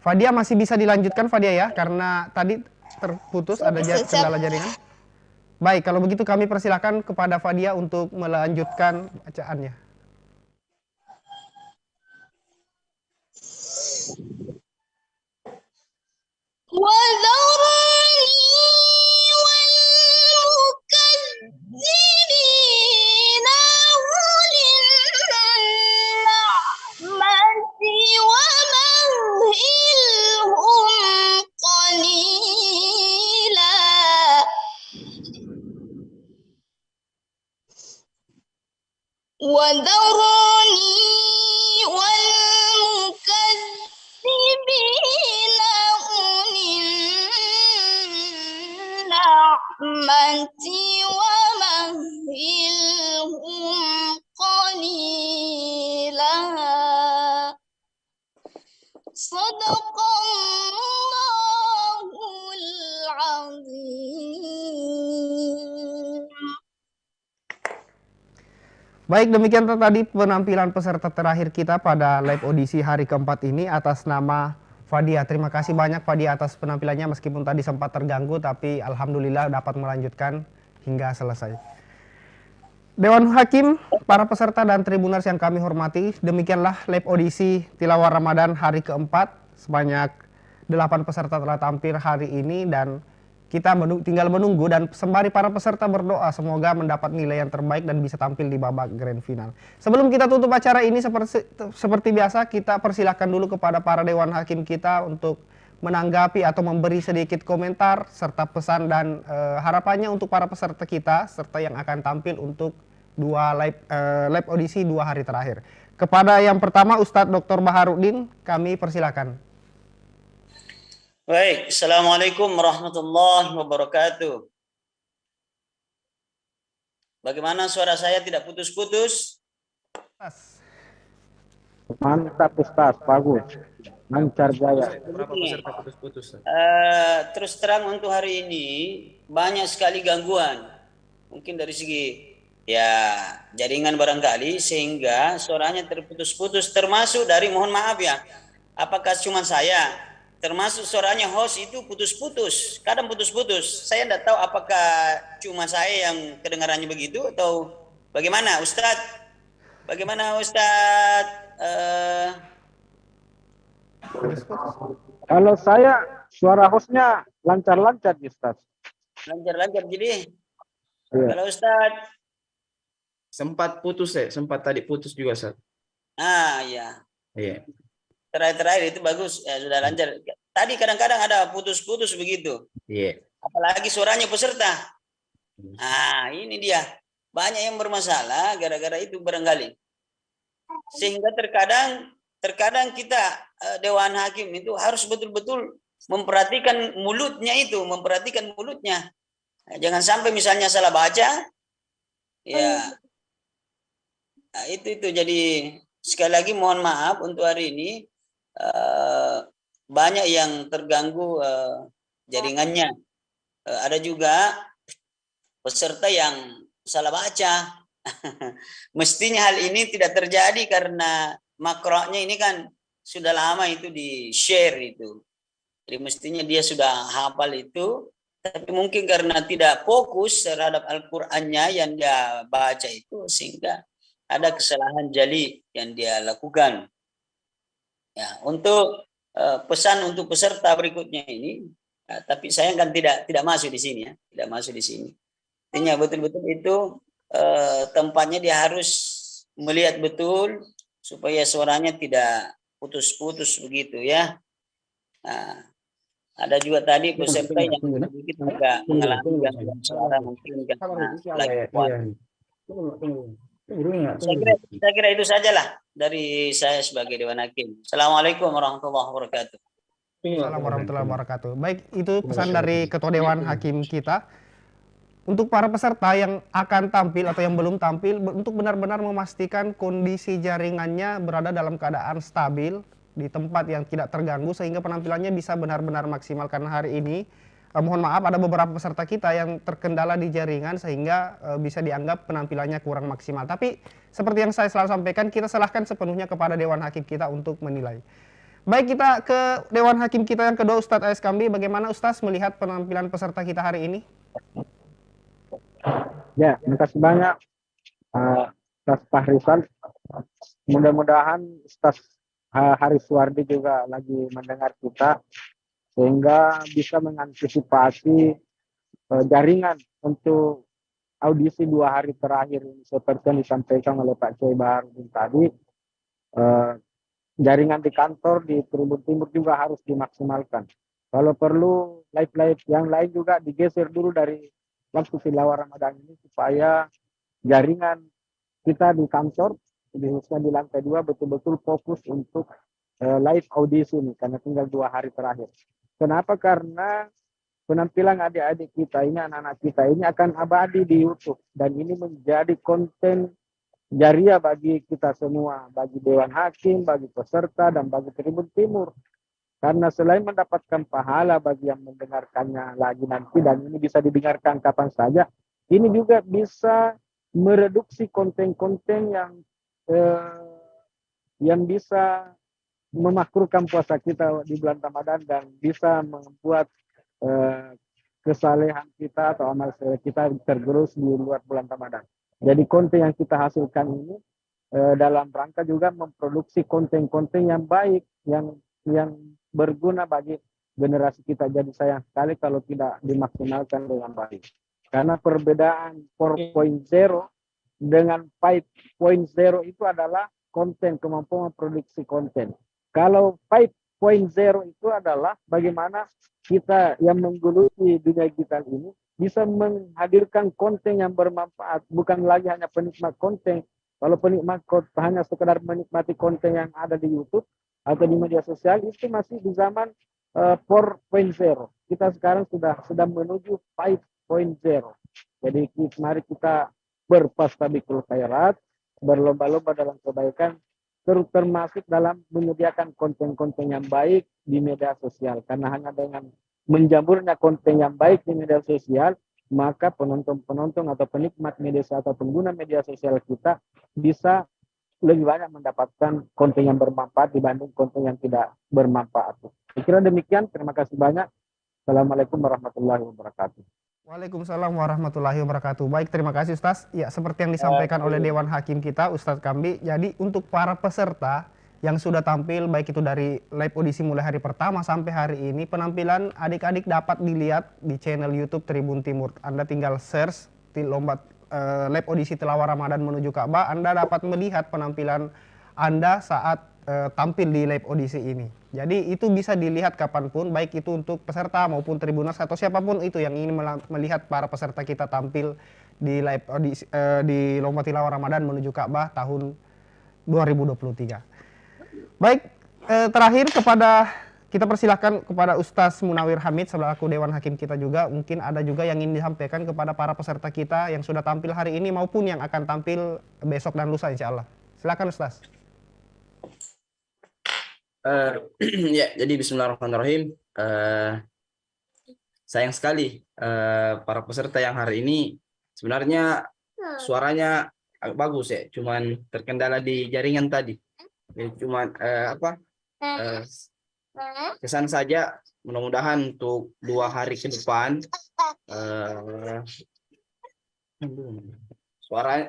Fadia masih bisa dilanjutkan Fadia ya, karena tadi terputus ada kendala jaringan. Baik, kalau begitu kami persilakan kepada Fadia untuk melanjutkan bacaannya. وذرني والمكذبين أولي النعمة ومهلهم قليلا. وذرني والمكذبين أولي النعمة ومهلهم قليلا. صدق الله العظيم. Baik, demikian tadi penampilan peserta terakhir kita pada live audisi hari keempat ini atas nama Fadia. Terima kasih banyak Fadia atas penampilannya, meskipun tadi sempat terganggu, tapi alhamdulillah dapat melanjutkan hingga selesai. Dewan Hakim, para peserta dan tribuners yang kami hormati, demikianlah live audisi Tilawah Ramadan hari keempat. Sebanyak 8 peserta telah tampil hari ini dan kita tinggal menunggu dan sembari para peserta berdoa semoga mendapat nilai yang terbaik dan bisa tampil di babak grand final. Sebelum kita tutup acara ini seperti biasa, kita persilahkan dulu kepada para Dewan Hakim kita untuk menanggapi atau memberi sedikit komentar serta pesan dan harapannya untuk para peserta kita serta yang akan tampil untuk live audisi 2 hari terakhir. Kepada yang pertama Ustadz Dr. Baharudin, kami persilakan. Baik, Assalamualaikum warahmatullahi wabarakatuh. Bagaimana suara saya tidak putus-putus? Mantap Ustaz, bagus. Lancar jaya. Berapa peserta putus-putus? Terus terang untuk hari ini banyak sekali gangguan. Mungkin dari segi jaringan barangkali sehingga suaranya terputus-putus, termasuk dari mohon maaf ya. Apakah cuma saya? Termasuk suaranya host itu putus-putus, kadang putus-putus. Saya tidak tahu apakah cuma saya yang kedengarannya begitu atau bagaimana, Ustadz? Bagaimana Ustadz? Kalau saya suara hostnya lancar-lancar Ustaz. Lancar-lancar jadi. Iya. Kalau Ustadz? Sempat putus sempat tadi putus juga Ustaz. Iya. Iya. Terakhir itu bagus, ya sudah lancar. Tadi kadang-kadang ada putus-putus begitu. Iya. Apalagi suaranya peserta. Ini dia. Banyak yang bermasalah gara-gara itu barangkali. Sehingga terkadang kita Dewan Hakim itu harus betul-betul memperhatikan mulutnya itu, memperhatikan mulutnya. Jangan sampai misalnya salah baca. Ya. Itu jadi sekali lagi mohon maaf untuk hari ini. banyak yang terganggu jaringannya. Ada juga peserta yang salah baca. Mestinya hal ini tidak terjadi karena makronya ini kan sudah lama itu di-share itu. Jadi mestinya dia sudah hafal itu, tapi mungkin karena tidak fokus terhadap Al-Qur'annya yang dia baca itu, sehingga ada kesalahan jali yang dia lakukan. Ya, untuk pesan untuk peserta berikutnya ini, tapi saya kan tidak masuk di sini ya, tidak masuk di sini. Artinya betul-betul itu tempatnya dia harus melihat betul supaya suaranya tidak putus-putus begitu ya. Nah, ada juga tadi peserta yang sedikit agak mengalami gangguan suara mungkin karena lagi puasa. Saya kira itu sajalah dari saya sebagai Dewan Hakim. Assalamualaikum warahmatullahi wabarakatuh. Assalamualaikum warahmatullahi wabarakatuh. Baik, itu pesan dari Ketua Dewan Hakim kita. Untuk para peserta yang akan tampil atau yang belum tampil, untuk benar-benar memastikan kondisi jaringannya berada dalam keadaan stabil, di tempat yang tidak terganggu, sehingga penampilannya bisa benar-benar maksimal. Karena hari ini, mohon maaf, ada beberapa peserta kita yang terkendala di jaringan, sehingga bisa dianggap penampilannya kurang maksimal. Tapi, seperti yang saya selalu sampaikan, kita serahkan sepenuhnya kepada Dewan Hakim kita untuk menilai. Baik, kita ke Dewan Hakim kita yang kedua, Ustadz A.S. Kambi. Bagaimana Ustadz melihat penampilan peserta kita hari ini? Ya, terima kasih banyak Ustaz Fahrizal. Mudah-mudahan Ustaz Haris Suwardi juga lagi mendengar kita, sehingga bisa mengantisipasi jaringan untuk audisi 2 hari terakhir ini, seperti yang disampaikan oleh Pak Kiai Baharudin tadi. Jaringan di kantor di Tribun Timur juga harus dimaksimalkan. Kalau perlu live yang lain juga digeser dulu dari waktu tilawah Ramadan ini, supaya jaringan kita di kantor, khususnya di lantai 2, betul-betul fokus untuk live audisi ini, karena tinggal 2 hari terakhir. Kenapa? Karena penampilan adik-adik kita ini, anak-anak kita ini akan abadi di YouTube, dan ini menjadi konten jariah bagi kita semua, bagi Dewan Hakim, bagi peserta, dan bagi Tribun Timur. Karena selain mendapatkan pahala bagi yang mendengarkannya lagi nanti, dan ini bisa didengarkan kapan saja, ini juga bisa mereduksi konten-konten yang bisa memakruhkan puasa kita di bulan Ramadan, dan bisa membuat kesalehan kita atau amal soleh kita tergerus di luar bulan Ramadan. Jadi konten yang kita hasilkan ini dalam rangka juga memproduksi konten-konten yang baik, yang berguna bagi generasi kita. Jadi sayang sekali kalau tidak dimaksimalkan dengan baik. Karena perbedaan 4.0 dengan 5.0 itu adalah konten, kemampuan produksi konten. Kalau 5.0 itu adalah bagaimana kita yang menggeluti dunia digital ini bisa menghadirkan konten yang bermanfaat, bukan lagi hanya penikmat konten. Kalau penikmat hanya sekedar menikmati konten yang ada di YouTube atau di media sosial, itu masih di zaman 4.0. Kita sekarang sudah menuju 5.0. Jadi mari kita berfastabiqul khairat, berlomba-lomba dalam kebaikan, termasuk dalam menyediakan konten-konten yang baik di media sosial. Karena hanya dengan menjamurnya konten yang baik di media sosial, maka penonton-penonton atau penikmat media sosial atau pengguna media sosial kita bisa lebih banyak mendapatkan konten yang bermanfaat dibanding konten yang tidak bermanfaat. Saya kira demikian. Terima kasih banyak. Assalamualaikum warahmatullahi wabarakatuh. Waalaikumsalam warahmatullahi wabarakatuh. Baik, terima kasih Ustaz. Ya, seperti yang disampaikan oleh Dewan Hakim kita, Ustadz Kambi. Jadi untuk para peserta yang sudah tampil, baik itu dari live audisi mulai hari pertama sampai hari ini, penampilan adik-adik dapat dilihat di channel YouTube Tribun Timur. Anda tinggal search di lomba live audisi tilawah Ramadan menuju Ka'bah, Anda dapat melihat penampilan Anda saat tampil di live audisi ini. Jadi itu bisa dilihat kapanpun, baik itu untuk peserta maupun tribuners atau siapapun itu yang ingin melihat para peserta kita tampil di live audisi, di lomba tilawah Ramadan menuju Ka'bah tahun 2023. Baik, terakhir kita persilahkan kepada Ustaz Munawir Hamid selaku Dewan Hakim kita juga. Mungkin ada juga yang ingin disampaikan kepada para peserta kita yang sudah tampil hari ini maupun yang akan tampil besok dan lusa insya Allah. Silakan Ustaz. Ya, jadi Bismillahirrahmanirrahim. Sayang sekali para peserta yang hari ini sebenarnya suaranya agak bagus ya, cuman terkendala di jaringan tadi. Jadi cuman kesan saja. Mudah-mudahan untuk 2 hari ke depan suara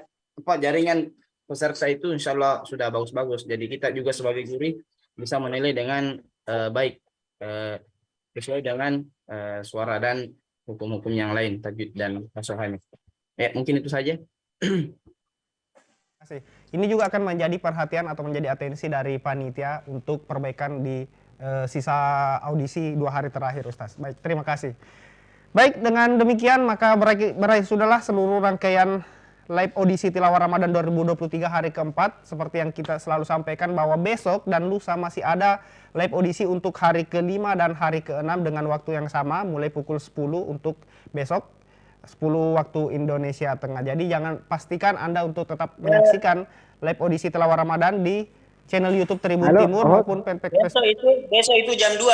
jaringan peserta itu insya Allah sudah bagus-bagus. Jadi kita juga sebagai juri bisa menilai dengan baik sesuai dengan suara dan hukum-hukum yang lain, tajwid dan fasohanya. Ya, mungkin itu saja. Ini juga akan menjadi perhatian atau menjadi atensi dari panitia untuk perbaikan di sisa audisi 2 hari terakhir, Ustaz. Baik, terima kasih. Baik, dengan demikian maka berakhir sudahlah seluruh rangkaian live audisi Tilawah Ramadan 2023 hari keempat. Seperti yang kita selalu sampaikan bahwa besok dan lusa masih ada live audisi untuk hari ke-5 dan hari ke-6 dengan waktu yang sama mulai pukul 10 untuk besok 10 waktu Indonesia Tengah. Jadi jangan, pastikan Anda untuk tetap menyaksikan live audisi Tilawah Ramadan di channel YouTube Tribun Timur maupun fanpage besok itu jam 2.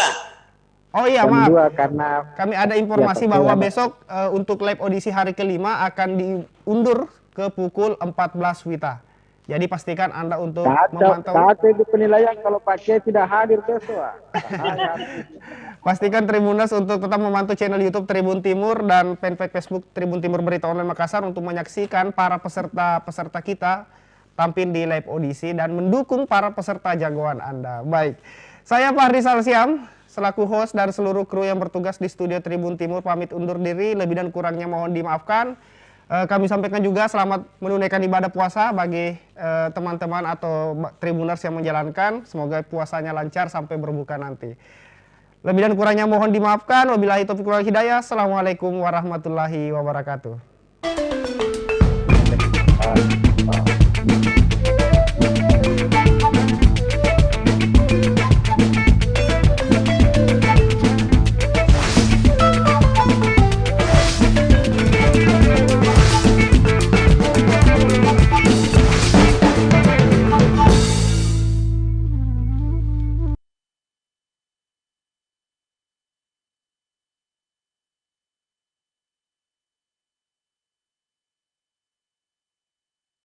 Oh iya, maaf. Karena kami ada informasi bahwa besok untuk live audisi hari ke-5 akan diundur ke pukul 14 WITA. Jadi pastikan Anda untuk memantau. Saat itu penilaian kalau Pak Kiai tidak hadir besok. Pastikan Tribuners untuk tetap memantau channel YouTube Tribun Timur dan fanpage Facebook Tribun Timur Berita Online Makassar untuk menyaksikan para peserta kita tampil di live audisi dan mendukung para peserta jagoan Anda. Baik, saya Pak Rizal Siam selaku host dan seluruh kru yang bertugas di studio Tribun Timur pamit undur diri, lebih dan kurangnya mohon dimaafkan. Kami sampaikan juga selamat menunaikan ibadah puasa bagi teman-teman atau Tribuners yang menjalankan. Semoga puasanya lancar sampai berbuka nanti. Lebih dan kurangnya mohon dimaafkan. Wabillahi taufiq wal hidayah. Assalamualaikum warahmatullahi wabarakatuh.